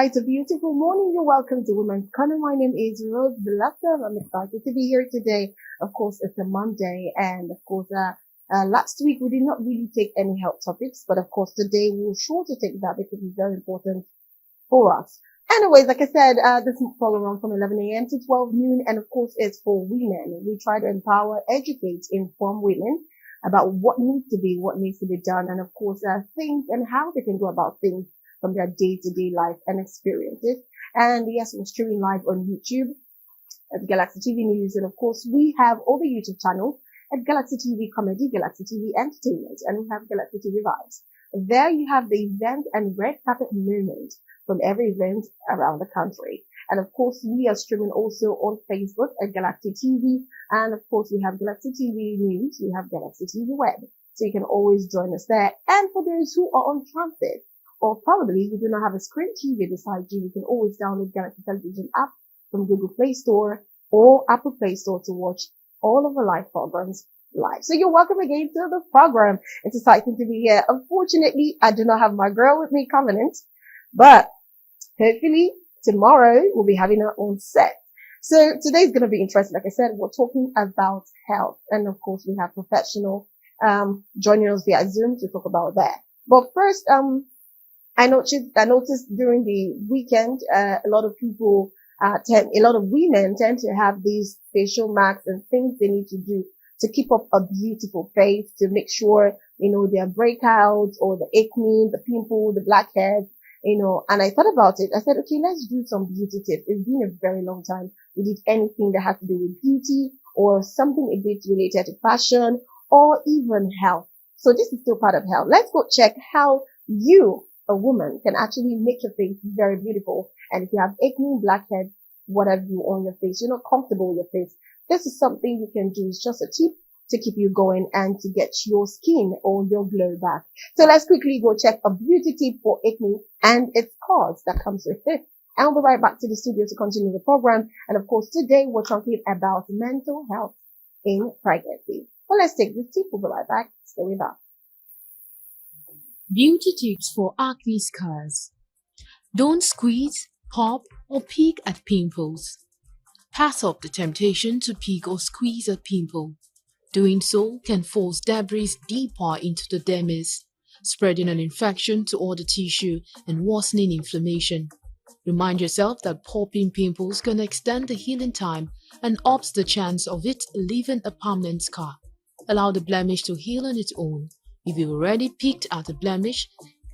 right, a beautiful morning. You're welcome to Women's Corner. My name is Rose Belasta. I'm excited to be here today. Of course, it's a Monday, and of course, last week we did not really take any health topics, but of course today we're sure to take that because it's very important for us. Anyways, like I said, this is all around from 11 a.m. to 12 noon, and of course, it's for women. We try to empower, educate, inform women about what needs to be done, and of course, things and how they can go about things from their day-to-day life and experiences. And yes, we're streaming live on YouTube at Galaxy TV News, and of course, we have all the YouTube channels at Galaxy TV Comedy, Galaxy TV Entertainment, and we have Galaxy TV Vibes. There you have the event and red carpet moment from every event around the country. And of course, we are streaming also on Facebook at Galaxy TV. And of course, we have Galaxy TV News. We have Galaxy TV Web. So you can always join us there. And for those who are on transit, or probably you do not have a screen TV beside you, you can always download Galaxy Television app from Google Play Store or Apple Play Store to watch all of the live programs live. So you're welcome again to the program. It's exciting to be here. Unfortunately, I do not have my girl with me, Covenant, but hopefully tomorrow we'll be having our own set. So today's going to be interesting. Like I said, we're talking about health. And of course, we have professional, joining us via Zoom to talk about that. But first, I noticed during the weekend, a lot of women tend to have these facial masks and things they need to do to keep up a beautiful face, to make sure, their breakouts or the acne, the pimple, the blackheads, and I thought about it. I said, okay, let's do some beauty tips. It's been a very long time we did anything that has to do with beauty or something a bit related to fashion or even health. So this is still part of health. Let's go check how you, a woman, can actually make your face very beautiful. And if you have acne, blackheads, whatever you on your face, you're not comfortable with your face, this is something you can do. It's just a tip to keep you going and to get your skin or your glow back. So let's quickly go check a beauty tip for acne and its cause that comes with it. And we'll be right back to the studio to continue the program. And of course, today we're talking about mental health in pregnancy. Well, let's take this tip. We'll be right back. Stay with us. Beauty tips for acne scars. Don't squeeze, pop, or peek at pimples. Pass up the temptation to peek or squeeze a pimple. Doing so can force debris deeper into the dermis, spreading an infection to all the tissue and worsening inflammation. Remind yourself that popping pimples can extend the healing time and ups the chance of it leaving a permanent scar. Allow the blemish to heal on its own. If you've already peeked at a blemish,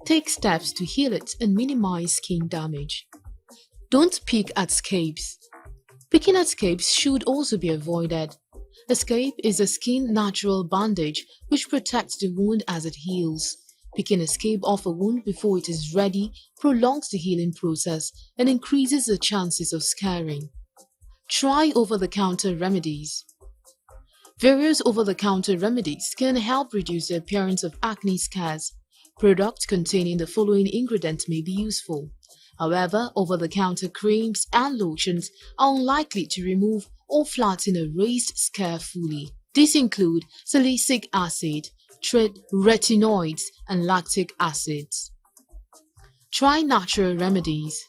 take steps to heal it and minimize skin damage. Don't peek at scabs. Picking at scabs should also be avoided. A scab is a skin natural bandage which protects the wound as it heals. Picking a scab off a wound before it is ready prolongs the healing process and increases the chances of scarring. Try over-the-counter remedies. Various over-the-counter remedies can help reduce the appearance of acne scars. Products containing the following ingredients may be useful. However, over-the-counter creams and lotions are unlikely to remove or flatten a raised scar fully. These include salicylic acid, retinoids, and lactic acids. Try natural remedies.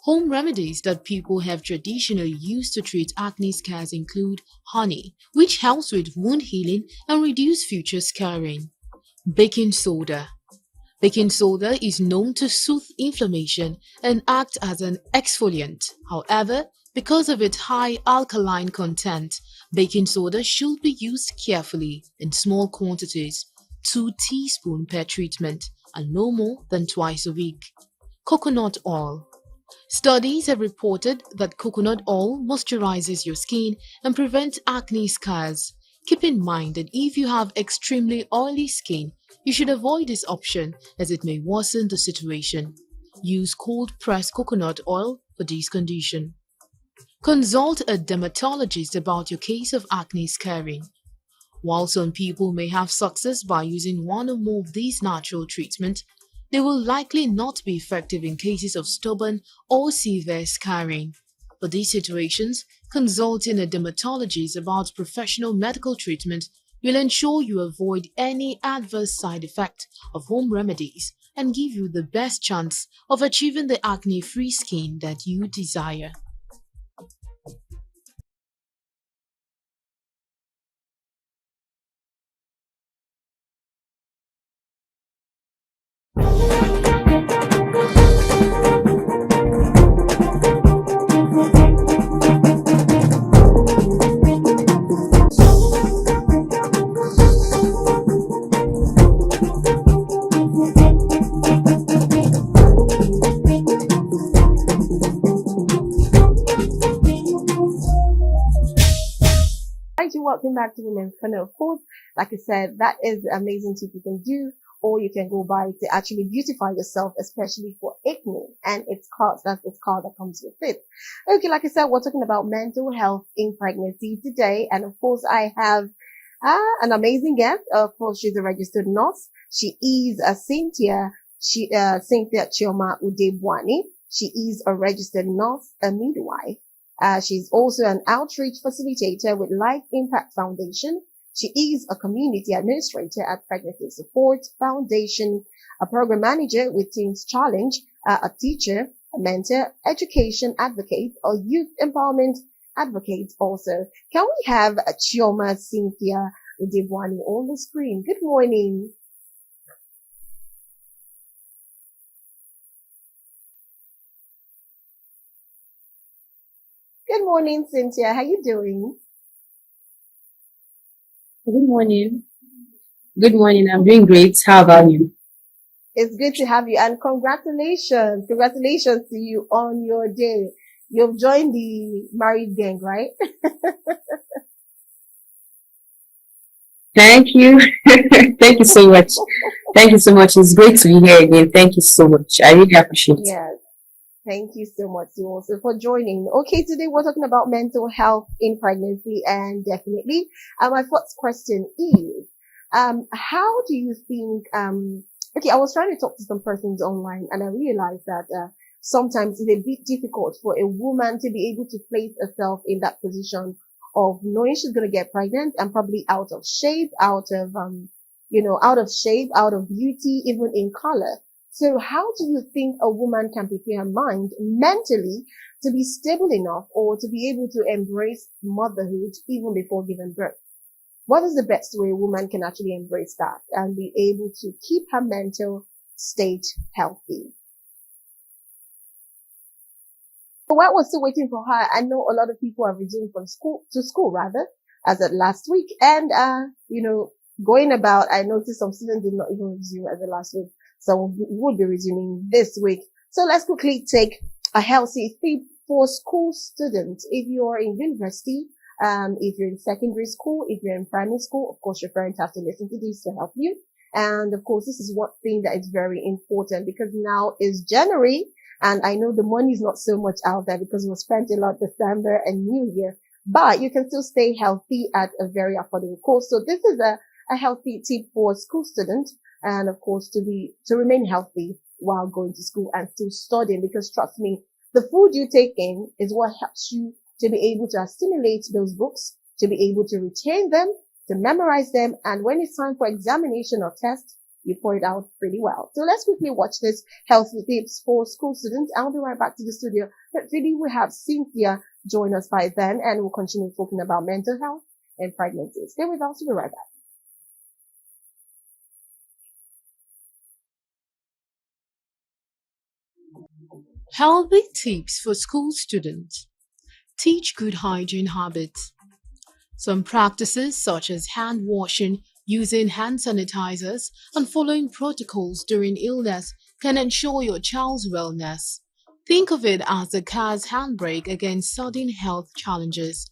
Home remedies that people have traditionally used to treat acne scars include honey, which helps with wound healing and reduce future scarring. Baking soda. Baking soda is known to soothe inflammation and act as an exfoliant. However, because of its high alkaline content, baking soda should be used carefully in small quantities, 2 teaspoons per treatment, and no more than twice a week. Coconut oil. Studies have reported that coconut oil moisturizes your skin and prevents acne scars. Keep in mind that if you have extremely oily skin, you should avoid this option as it may worsen the situation. Use cold-pressed coconut oil for this condition. Consult a dermatologist about your case of acne scarring. While some people may have success by using one or more of these natural treatments, they will likely not be effective in cases of stubborn or severe scarring. For these situations, consulting a dermatologist about professional medical treatment will ensure you avoid any adverse side effect of home remedies and give you the best chance of achieving the acne-free skin that you desire. Right, you welcome back to Women's Corner. Of course, like I said, that is the amazing tip you can do, or you can go by to actually beautify yourself, especially for acne and its cause. That's the scar that comes with it. Okay, like I said, we're talking about mental health in pregnancy today, and of course, I have an amazing guest. Of course, she's a registered nurse. She is Cynthia. Cynthia Chioma Udebwani. She is a registered nurse, a midwife. She's also an outreach facilitator with Life Impact Foundation. She is a community administrator at Pregnancy Support Foundation, a program manager with Teens Challenge, a teacher, a mentor, education advocate, a youth empowerment advocate also. Can we have Chioma Cynthia Udebwani on the screen? Good morning. Good morning, Cynthia. How you doing? Good morning. Good morning. I'm doing great. How about you? It's good to have you and congratulations. Congratulations to you on your day. You've joined the married gang, right? Thank you. Thank you so much. Thank you so much. It's great to be here again. Thank you so much. I really appreciate it. Yes. Thank you so much, you also, for joining. Okay, today we're talking about mental health in pregnancy, and definitely, my first question is, how do you think, okay, I was trying to talk to some persons online, and I realized that, sometimes it's a bit difficult for a woman to be able to place herself in that position of knowing she's going to get pregnant and probably out of shape, out of shape, out of beauty, even in color. So how do you think a woman can prepare her mind mentally to be stable enough or to be able to embrace motherhood even before giving birth? What is the best way a woman can actually embrace that and be able to keep her mental state healthy? So while we're still waiting for her, I know a lot of people are resuming from school rather, as of last week. And, going about, I noticed some students did not even resume as of last week. So we'll be resuming this week. So let's quickly take a healthy tip for school students. If you're in university, if you're in secondary school, if you're in primary school, of course, your parents have to listen to this to help you. And of course, this is one thing that is very important because now is January. And I know the money is not so much out there because we spent a lot December and New Year, but you can still stay healthy at a very affordable cost. So this is a healthy tip for school students and of course to remain healthy while going to school and still studying because trust me, the food you take in is what helps you to be able to assimilate those books, to be able to retain them, to memorize them. And when it's time for examination or test, you pour it out pretty well. So let's quickly watch this healthy tips for school students. I'll be right back to the studio. But really, we have Cynthia join us by then, and we'll continue talking about mental health and pregnancy. Stay with us. We'll be right back. Healthy tips for school students. Teach good hygiene habits. Some practices such as hand washing, using hand sanitizers, and following protocols during illness can ensure your child's wellness. Think of it as the car's handbrake against sudden health challenges.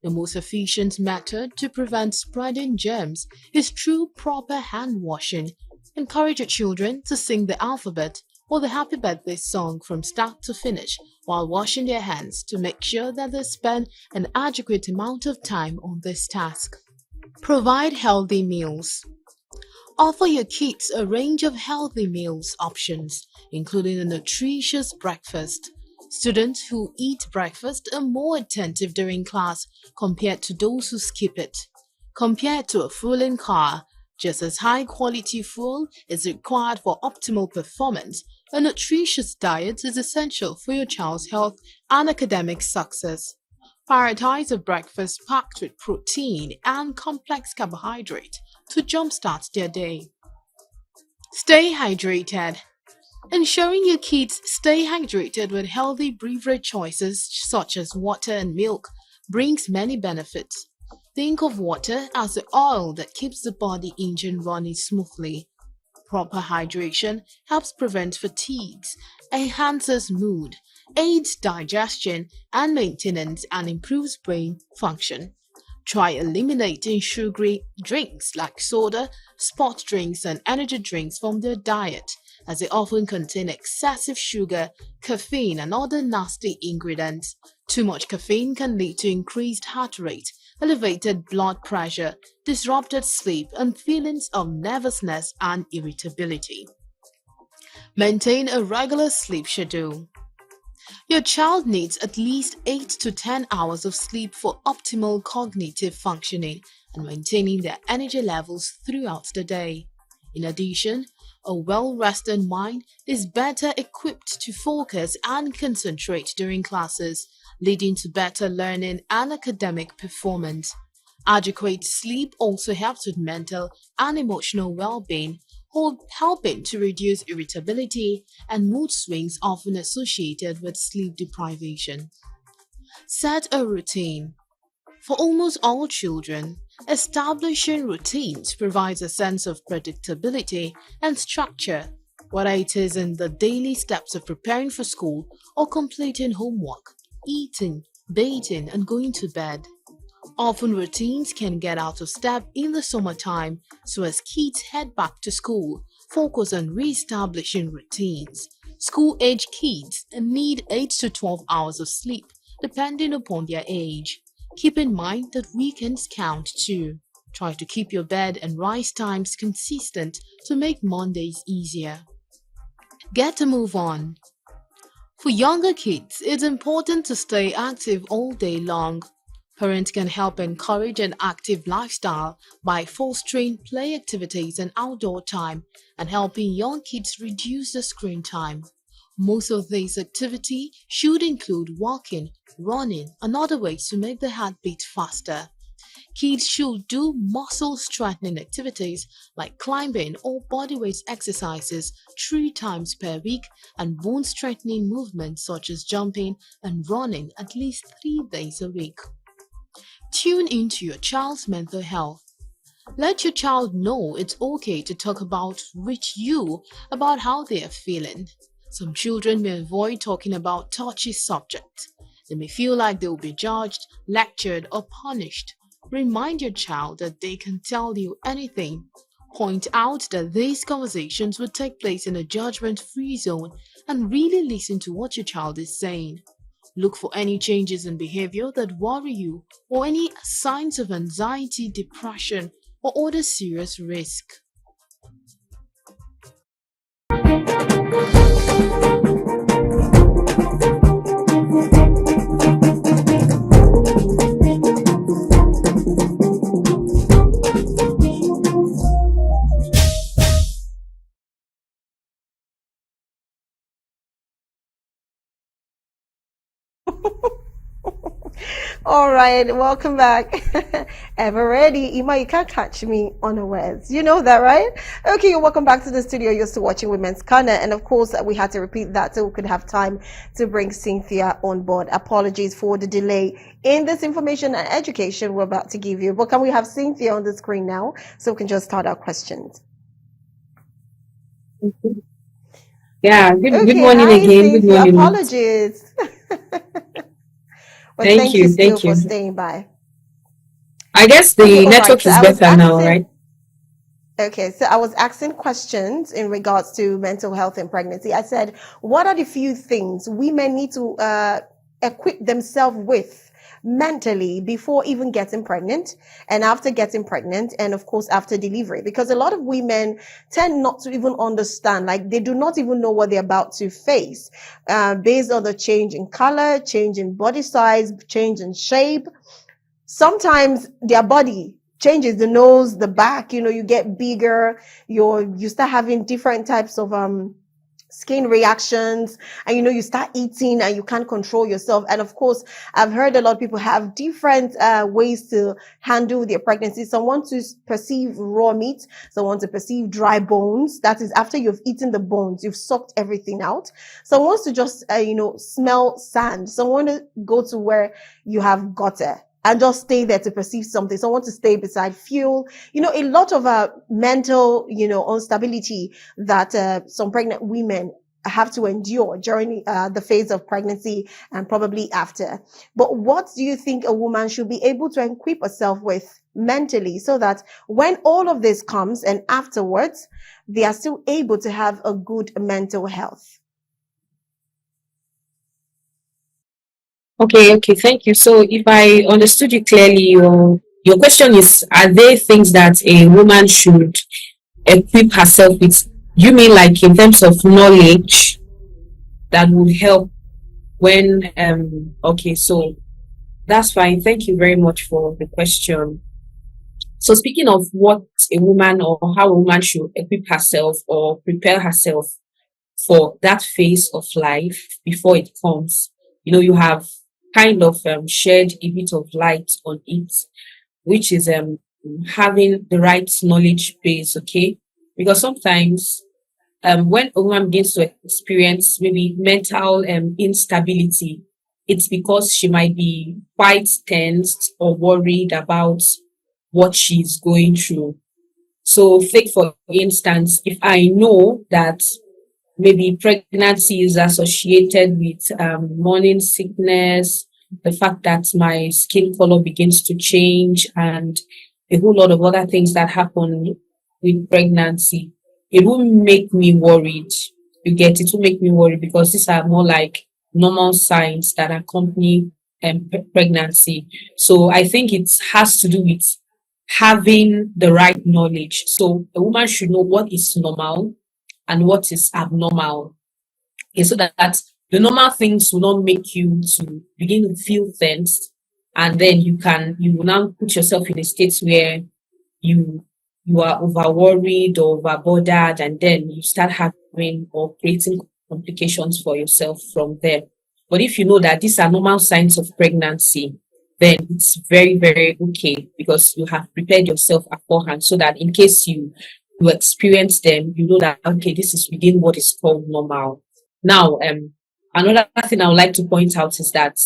The most efficient method to prevent spreading germs is through proper hand washing. Encourage your children to sing the alphabet or the happy birthday song from start to finish while washing their hands to make sure that they spend an adequate amount of time on this task. Provide healthy meals. Offer your kids a range of healthy meals options, including a nutritious breakfast. Students who eat breakfast are more attentive during class compared to those who skip it. Compared to a fueling car, Just as high quality fuel is required for optimal performance, a nutritious diet is essential for your child's health and academic success. Prioritize a breakfast packed with protein and complex carbohydrate to jumpstart their day. Stay hydrated. Ensuring your kids stay hydrated with healthy beverage choices such as water and milk brings many benefits. Think of water as the oil that keeps the body engine running smoothly. Proper hydration helps prevent fatigues, enhances mood, aids digestion and maintenance, and improves brain function. Try eliminating sugary drinks like soda, sport drinks, and energy drinks from their diet, as they often contain excessive sugar, caffeine, and other nasty ingredients. Too much caffeine can lead to increased heart rate, elevated blood pressure, disrupted sleep, and feelings of nervousness and irritability. Maintain a regular sleep schedule. Your child needs at least 8 to 10 hours of sleep for optimal cognitive functioning and maintaining their energy levels throughout the day. In addition, a well rested mind is better equipped to focus and concentrate during classes, leading to better learning and academic performance. Adequate sleep also helps with mental and emotional well being, helping to reduce irritability and mood swings often associated with sleep deprivation. Set a routine. For almost all children, establishing routines provides a sense of predictability and structure, whether it is in the daily steps of preparing for school or completing homework, eating, bathing, and going to bed. Often routines can get out of step in the summertime, so as kids head back to school, focus on re-establishing routines. School-age kids need 8 to 12 hours of sleep, depending upon their age. Keep in mind that weekends count too. Try to keep your bed and rise times consistent to make Mondays easier. Get a move on. For younger kids, it's important to stay active all day long. Parents can help encourage an active lifestyle by fostering play activities and outdoor time and helping young kids reduce the screen time. Most of these activity should include walking, running, and other ways to make the heart beat faster. Kids should do muscle strengthening activities like climbing or bodyweight exercises 3 times per week and bone strengthening movements such as jumping and running at least 3 days a week. Tune into your child's mental health. Let your child know it's okay to talk with you about how they are feeling. Some children may avoid talking about touchy subjects. They may feel like they will be judged, lectured, or punished. Remind your child that they can tell you anything. Point out that these conversations will take place in a judgment-free zone and really listen to what your child is saying. Look for any changes in behavior that worry you or any signs of anxiety, depression, or other serious risk. All right, welcome back. Ever ready? Ima, you can't catch me unawares. You know that, right? Okay, welcome back to the studio. You're still watching Women's Corner. And of course, we had to repeat that so we could have time to bring Cynthia on board. Apologies for the delay in this information and education we're about to give you. But can we have Cynthia on the screen now so we can just start our questions? Yeah, good Okay, morning hi, again. Good Cynthia. morning. Apologies. But Thank thank you, you still thank you. for staying by. I guess Okay, the all right. network So is I was better now, asking, right? okay, so I was asking questions in regards to mental health and pregnancy. I said, what are the few things women need to equip themselves with mentally before even getting pregnant and after getting pregnant and of course after delivery? Because a lot of women tend not to even understand, like they do not even know what they're about to face based on the change in color, change in body size, change in shape. Sometimes their body changes, the nose, the back, you get bigger, you start having different types of skin reactions, and you start eating and you can't control yourself. And of course, I've heard a lot of people have different ways to handle their pregnancy. Some want to perceive raw meat, some want to perceive dry bones. That is after you've eaten the bones, you've sucked everything out. Some wants to just smell sand. Some want to go to where you have gutter and just stay there to perceive something. Some want to stay beside fuel. A lot of mental, instability that some pregnant women have to endure during the phase of pregnancy and probably after. But what do you think a woman should be able to equip herself with mentally, so that when all of this comes and afterwards, they are still able to have a good mental health? Okay, thank you. So if I understood you clearly, your question is, are there things that a woman should equip herself with? You mean like in terms of knowledge that would help when okay, so that's fine. Thank you very much for the question. So speaking of what a woman or how a woman should equip herself or prepare herself for that phase of life before it comes, you have kind of shed a bit of light on it, which is having the right knowledge base, okay? Because sometimes when a woman begins to experience maybe mental instability, it's because she might be quite tensed or worried about what she's going through. So take for instance, if I know that maybe pregnancy is associated with morning sickness, the fact that my skin color begins to change, and a whole lot of other things that happen with pregnancy, it will make me worried. It will make me worried because these are more like normal signs that accompany pregnancy. So I think it has to do with having the right knowledge. So a woman should know what is normal and what is abnormal. Okay, so that the normal things will not make you to begin to feel tensed, and then you will now put yourself in a state where you are over worried or over bothered, and then you start having or creating complications for yourself from there. But if you know that these are normal signs of pregnancy, then it's very, very okay, because you have prepared yourself beforehand, so that in case you experience them, you know that, okay, this is within what is called normal. Now, another thing I would like to point out is that,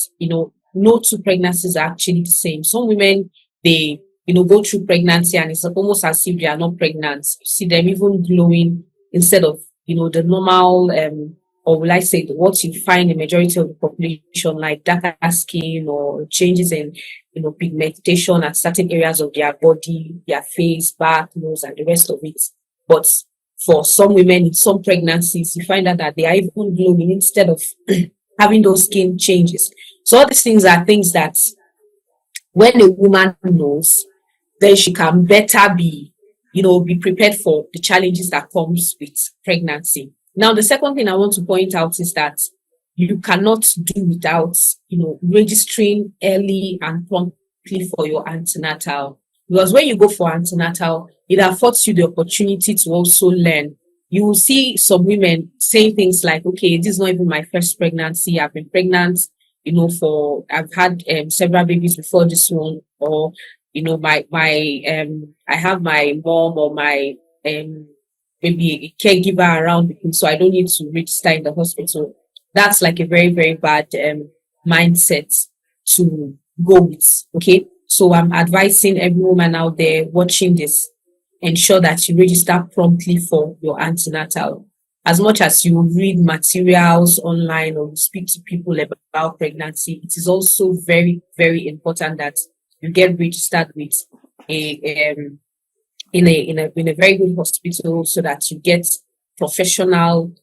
no two pregnancies are actually the same. Some women, they, go through pregnancy and it's almost as if they are not pregnant. You see them even glowing instead of, the normal, or will I say what you find in majority of the population, like darker skin or changes in, pigmentation at certain areas of their body, their face, back, nose, and the rest of it. But for some women in some pregnancies, you find out that they are even glowing instead of having those skin changes. So all these things are things that when a woman knows, then she can better be prepared for the challenges that comes with pregnancy. Now, the second thing I want to point out is that you cannot do without, registering early and promptly for your antenatal. Because when you go for antenatal, it affords you the opportunity to also learn. You will see some women saying things like, okay, this is not even my first pregnancy. I've been pregnant, I've had several babies before this one, or, I have my mom or my, maybe a caregiver around me, so I don't need to register in the hospital. That's like a very, very bad mindset to go with. Okay. So I'm advising every woman out there watching this, ensure that you register promptly for your antenatal. As much as you read materials online or speak to people about pregnancy, it is also very, very important that you get registered with in a very good hospital, so that you get professional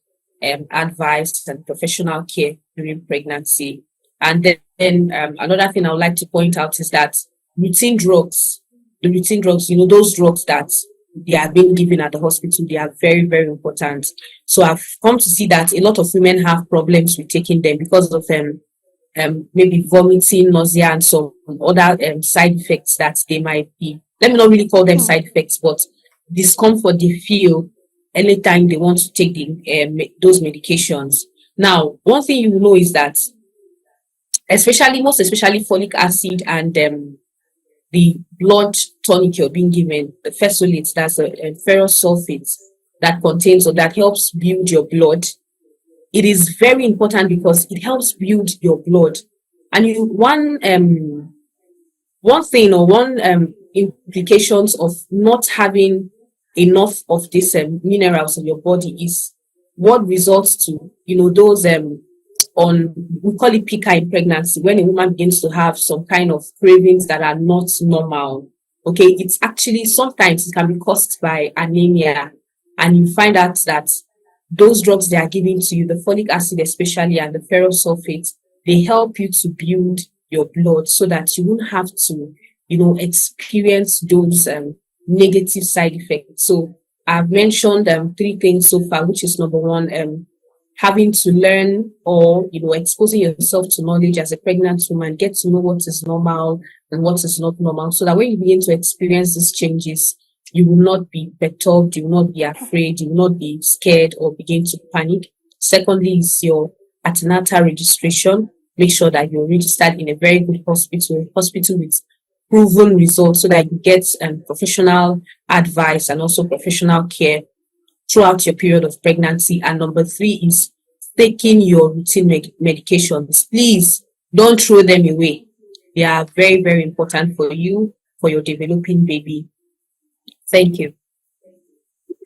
advice and professional care during pregnancy. And then another thing I would like to point out is that the routine drugs, those drugs that they are being given at the hospital, they are very, very important. So I've come to see that a lot of women have problems with taking them because of maybe vomiting, nausea, and some other side effects that they might be let me not really call them Hmm. side effects, but discomfort they feel anytime they want to take those medications. Now, one thing you know is that, most especially folic acid and the blood tonic you're being given, the fesolate, that's a ferrous sulfate that contains or that helps build your blood. It is very important because it helps build your blood. And one thing or one implications of not having enough of these minerals in your body is what results to those on we call it pica in pregnancy, when a woman begins to have some kind of cravings that are not normal. Okay, it's actually sometimes it can be caused by anemia, and you find out that those drugs they are giving to you, the folic acid especially and the ferrous sulfate, they help you to build your blood so that you won't have to, experience those negative side effects. So I've mentioned three things so far, which is number one, having to learn or exposing yourself to knowledge as a pregnant woman, get to know what is normal and what is not normal, so that when you begin to experience these changes, you will not be perturbed, you will not be afraid, you will not be scared or begin to panic. Secondly is your antenatal registration. Make sure that you're registered in a very good hospital with proven results, so that you get professional advice and also professional care throughout your period of pregnancy. And number three is taking your routine medications. Please don't throw them away. They are very, very important for you, for your developing baby. Thank you.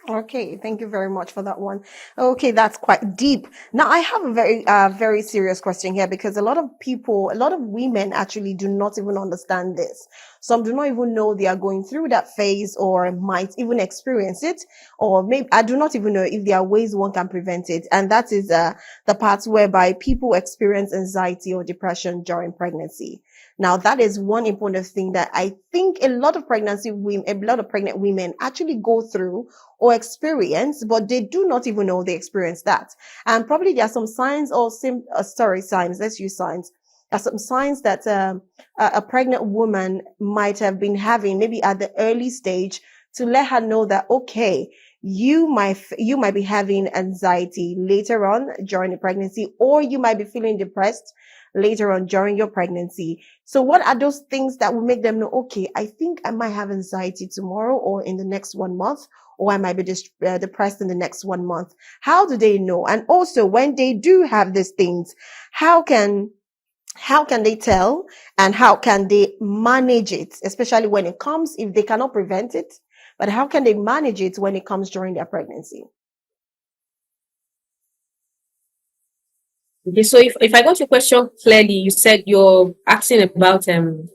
Okay, thank you very much for that one. Okay, that's quite deep. Now, I have a very serious question here, because a lot of people, a lot of women actually do not even understand this. Some do not even know they are going through that phase, or might even experience it, or maybe I do not even know if there are ways one can prevent it. And that is the parts whereby people experience anxiety or depression during pregnancy. Now, that is one important thing that I think a lot of a lot of pregnant women actually go through or experience, but they do not even know they experience that. And probably there are some signs or signs. Let's use signs. There are some signs that a pregnant woman might have been having, maybe at the early stage, to let her know that, okay, you might be having anxiety later on during the pregnancy, or you might be feeling depressed later on during your pregnancy. So what are those things that will make them know, okay, I think I might have anxiety tomorrow or in the next 1 month, or I might be depressed in the next 1 month? How do they know? And also, when they do have these things, how can they tell, and how can they manage it, especially when it comes, if they cannot prevent it, but how can they manage it when it comes during their pregnancy? Okay, so if I got your question clearly, you said you're asking about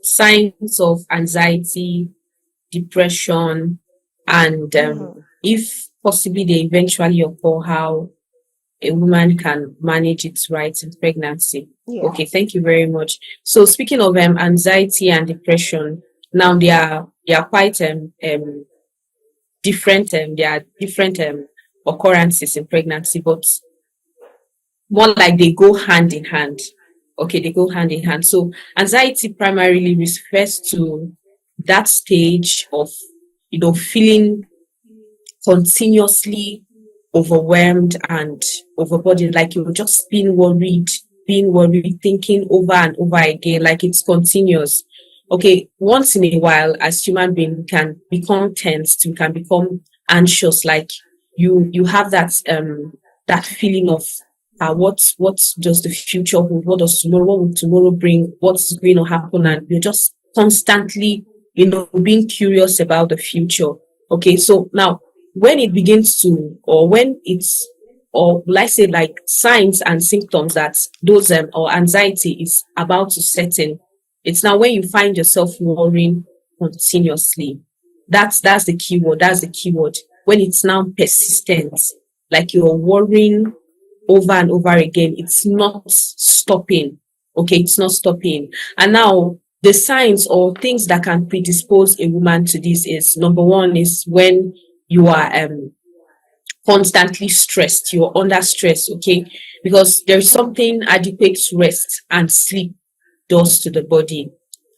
signs of anxiety, depression, and if possibly they eventually occur, how a woman can manage it right in pregnancy. Yeah. Okay, thank you very much. So speaking of anxiety and depression, now they are quite different. There are different occurrences in pregnancy, but more like they go hand in hand. Okay, they go hand in hand. So anxiety primarily refers to that stage of feeling continuously overwhelmed and overburdened, like you're just being worried, thinking over and over again, like it's continuous. Okay, once in a while, as human being, we can become tensed, we can become anxious, like you have that feeling of what does the future hold, what will tomorrow bring, what's going to happen, and you're just constantly being curious about the future. Okay, so now when it begins to, or when it's, or let's say like signs and symptoms that those or anxiety is about to set in, it's now when you find yourself worrying continuously. That's the keyword. That's the keyword. When it's now persistent, like you're worrying over and over again, it's not stopping. Okay, it's not stopping. And now the signs or things that can predispose a woman to this is, number one is when you are constantly stressed, you're under stress, okay? Because there's something adequate rest and sleep does to the body.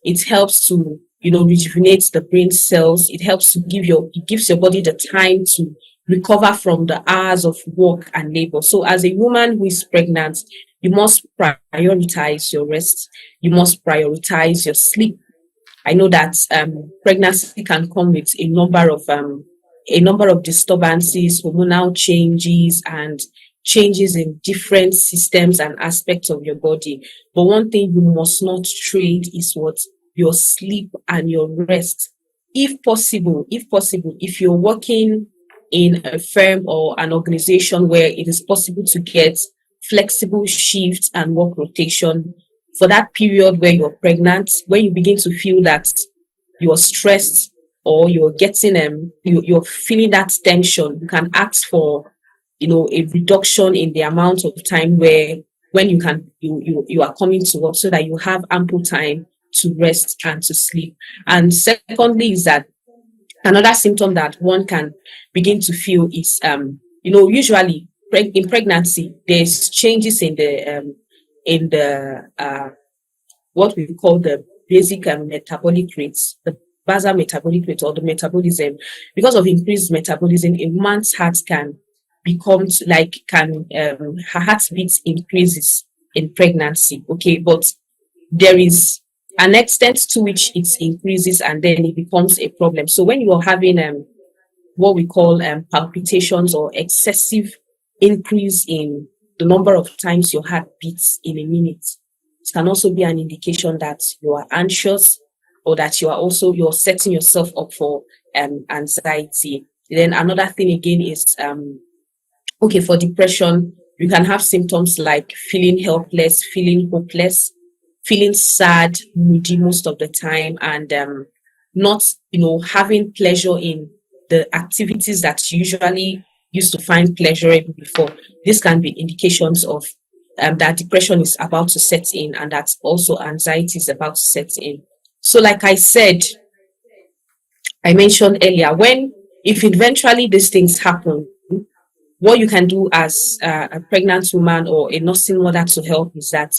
It helps to rejuvenate the brain cells. It gives your body the time to recover from the hours of work and labor. So as a woman who is pregnant, you must prioritize your rest. You must prioritize your sleep. I know that pregnancy can come with a number of disturbances, hormonal changes, and changes in different systems and aspects of your body. But one thing you must not trade is what your sleep and your rest. If you're working in a firm or an organization where it is possible to get flexible shifts and work rotation for that period where you're pregnant, when you begin to feel that you're stressed or you're feeling that tension, you can ask for a reduction in the amount of time where when you are coming to work, so that you have ample time to rest and to sleep. And secondly is that another symptom that one can begin to feel is usually in pregnancy there's changes in the what we call the basic metabolic rates, the basal metabolic rate or the metabolism. Because of increased metabolism, a woman's heart can her heartbeat increases in pregnancy. Okay, but there is an extent to which it increases and then it becomes a problem. So when you are having what we call palpitations or excessive increase in the number of times your heart beats in a minute, it can also be an indication that you are anxious or that you're setting yourself up for anxiety. Then another thing again is for depression, you can have symptoms like feeling helpless, feeling hopeless, feeling sad, moody most of the time, and not having pleasure in the activities that you usually used to find pleasurable before. This can be indications of that depression is about to set in, and that also anxiety is about to set in. So like I mentioned earlier, if eventually these things happen, what you can do as a pregnant woman or a nursing mother to help is that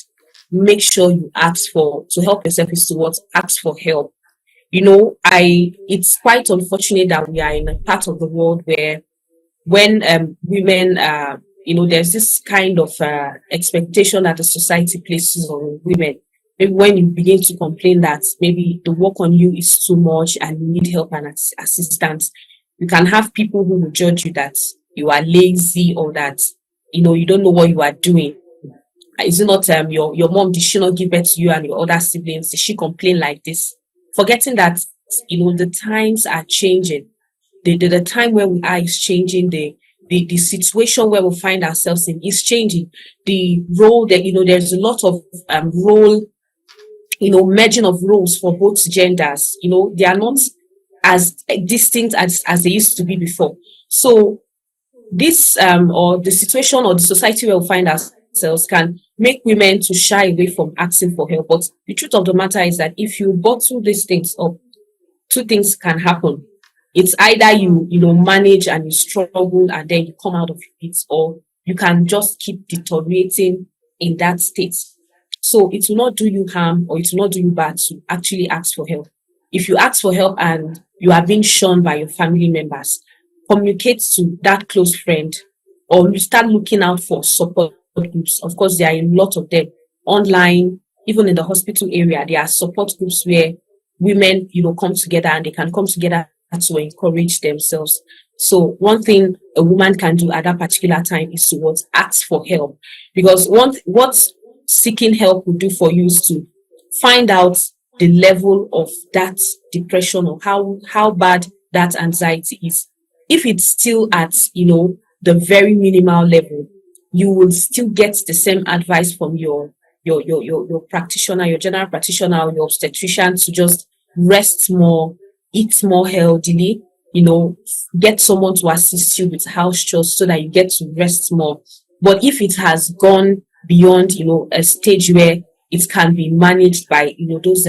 make sure you to help yourself is to ask for help. It's quite unfortunate that we are in a part of the world where when women, there's this kind of expectation that the society places on women. Maybe when you begin to complain that maybe the work on you is too much and you need help and assistance, you can have people who will judge you that you are lazy or that, you don't know what you are doing. Is it not your mom, did she not give birth to you and your other siblings? Did she complain like this? Forgetting that, the times are changing. The time where we are is changing. The situation where we find ourselves in is changing. The role that, there's a lot of role, merging of roles for both genders. They are not as distinct as they used to be before. So this or the situation or the society where we find ourselves can make women to shy away from asking for help. But the truth of the matter is that if you bottle these things up, two things can happen. It's either you manage and you struggle and then you come out of it, or you can just keep deteriorating in that state. So it will not do you harm or it will not do you bad to actually ask for help. If you ask for help and you are being shunned by your family members, communicate to that close friend or you start looking out for support groups. Of course, there are a lot of them online, even in the hospital area. There are support groups where women, come together and they can come together to encourage themselves. So one thing a woman can do at that particular time is to ask for help. Because what seeking help will do for you is to find out the level of that depression or how bad that anxiety is. If it's still at, the very minimal level, you will still get the same advice from your practitioner, your general practitioner, or your obstetrician to just rest more, eat more healthily, get someone to assist you with house chores so that you get to rest more. But if it has gone beyond, a stage where it can be managed by, those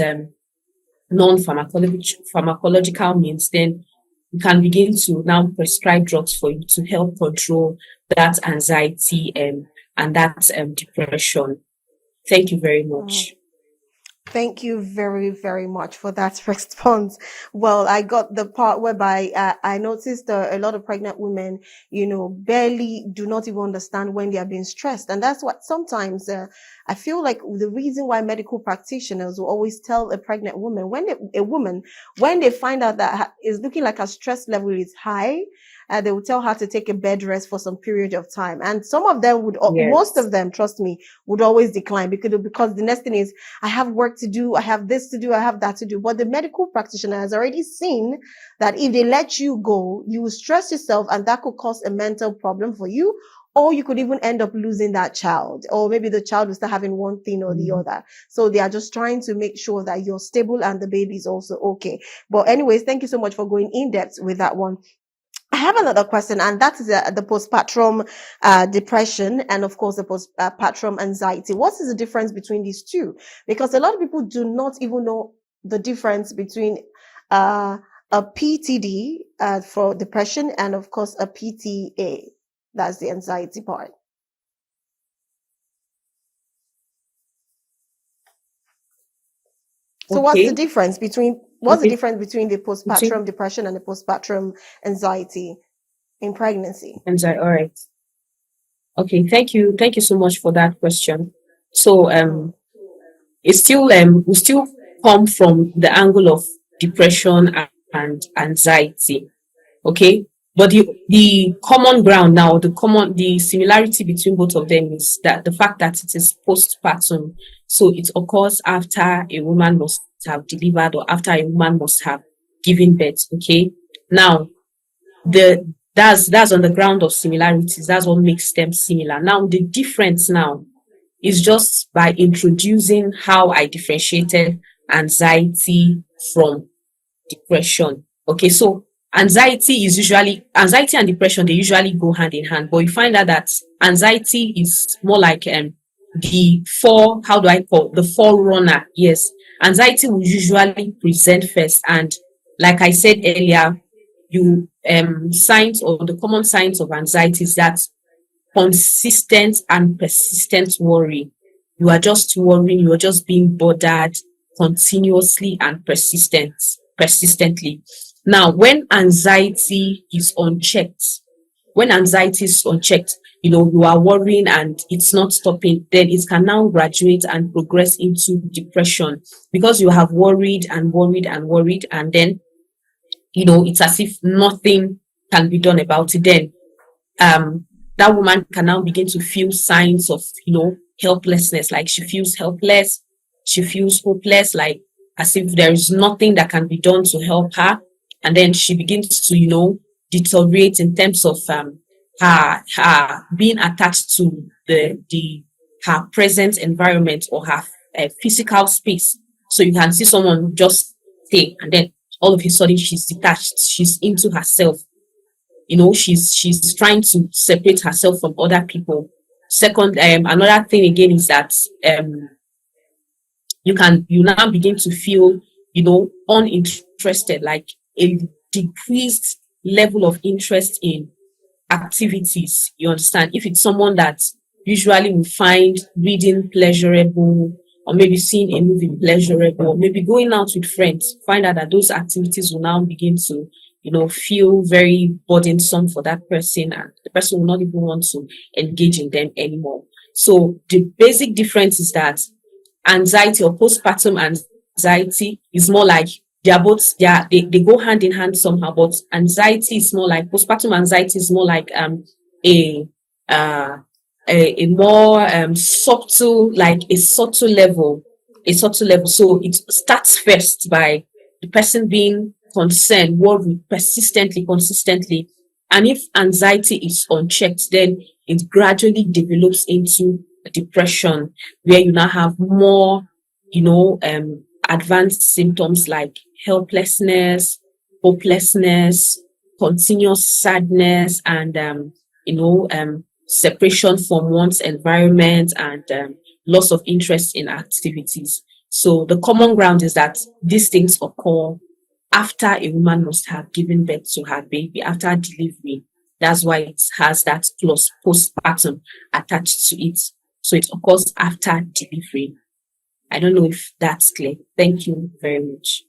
non-pharmacological means, then you can begin to now prescribe drugs for you to help control that anxiety and that depression. Thank you very much. Thank you very, very much for that response. Well, I got the part whereby I noticed a lot of pregnant women, barely do not even understand when they are being stressed. And that's what sometimes I feel like the reason why medical practitioners will always tell a pregnant woman when they find out that is looking like her stress level is high, they will tell her to take a bed rest for some period of time. And some of them would, most Yes. of them, trust me, would always decline because the next thing is, I have work to do, I have this to do, I have that to do. But the medical practitioner has already seen that if they let you go, you will stress yourself and that could cause a mental problem for you. Or you could even end up losing that child, or maybe the child will start having one thing or the other. So they are just trying to make sure that you're stable and the baby is also okay. But anyways, thank you so much for going in depth with that one. I have another question, and that is the postpartum depression and, of course, the postpartum anxiety. What is the difference between these two? Because a lot of people do not even know the difference between uh, a PTD for depression and, of course, a PTA. That's the anxiety part. So Okay. what's the Okay. difference between the Between postpartum depression and the postpartum anxiety in pregnancy? anxiety. All right. Okay. Thank you. Thank you so much for that question. So Mm. it's still we still come from the angle of depression and anxiety. Okay. But the common ground now, the similarity between both of them is that the fact that it is postpartum. So it occurs after a woman must have delivered or after a woman must have given birth. Okay. Now, the that's on the ground of similarities. That's what makes them similar. Now, the difference now is just by introducing how I differentiated anxiety from depression. Okay, so anxiety and depression, they usually go hand in hand, but you find out that anxiety is more like the forerunner. Yes, anxiety will usually present first, and like I said earlier, you signs or the common signs of anxiety is that consistent and persistent worry. You are just worrying, you are just being bothered continuously and persistently. Now, when anxiety is unchecked, you are worrying and it's not stopping, then it can now graduate and progress into depression because you have worried and worried and worried, and then, it's as if nothing can be done about it. Then um that woman can now begin to feel signs of helplessness, like she feels helpless, she feels hopeless, like as if there is nothing that can be done to help her. And then she begins to deteriorate in terms of her being attached to the her present environment or her physical space. So you can see someone just stay, and then all of a sudden she's detached, she's into herself. She's trying to separate herself from other people. Second, another thing again is that you now begin to feel uninterested, like a decreased level of interest in activities. You understand? If it's someone that usually will find reading pleasurable, or maybe seeing a movie pleasurable, or maybe going out with friends, find out that those activities will now begin to, feel very burdensome for that person, and the person will not even want to engage in them anymore. So the basic difference is that anxiety or postpartum anxiety is more like they go hand in hand somehow, but anxiety is more like postpartum anxiety is more like a uh a more subtle, like a subtle level. So it starts first by the person being concerned, worried persistently, consistently. And if anxiety is unchecked, then it gradually develops into depression, where you now have more, advanced symptoms like helplessness, hopelessness, continuous sadness, and separation from one's environment, and loss of interest in activities. So the common ground is that these things occur after a woman must have given birth to her baby, after delivery. That's why it has that clause postpartum attached to it. So it occurs after delivery. I don't know if that's clear. Thank you very much.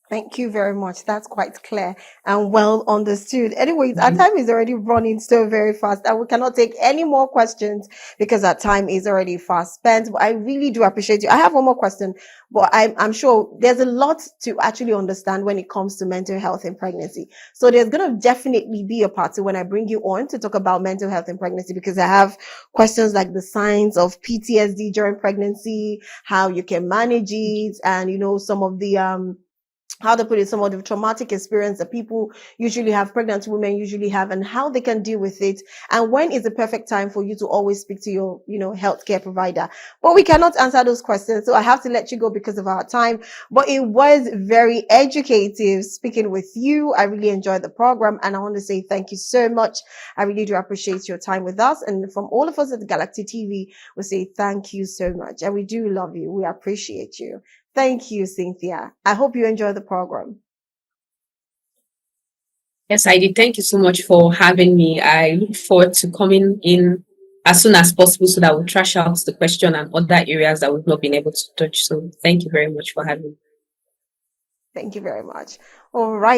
Thank you very much. That's quite clear and well understood. Anyways, our time is already running so very fast and we cannot take any more questions because our time is already fast spent. But I really do appreciate you. I have one more question, but I'm sure there's a lot to actually understand when it comes to mental health in pregnancy. So there's going to definitely be a part two when I bring you on to talk about mental health in pregnancy, because I have questions like the signs of PTSD during pregnancy, how you can manage it, and some of the how to put it, some of the traumatic experience that people usually have, pregnant women usually have, and how they can deal with it, and when is the perfect time for you to always speak to your, healthcare provider. But we cannot answer those questions, so I have to let you go because of our time. But it was very educative speaking with you. I really enjoyed the program, and I want to say thank you so much. I really do appreciate your time with us, and from all of us at Galactic TV, we say thank you so much, and we do love you. We appreciate you. Thank you, Cynthia. I hope you enjoy the program. Yes, I did. Thank you so much for having me. I look forward to coming in as soon as possible so that we'll trash out the question and other areas that we've not been able to touch. So thank you very much for having me. Thank you very much. All right.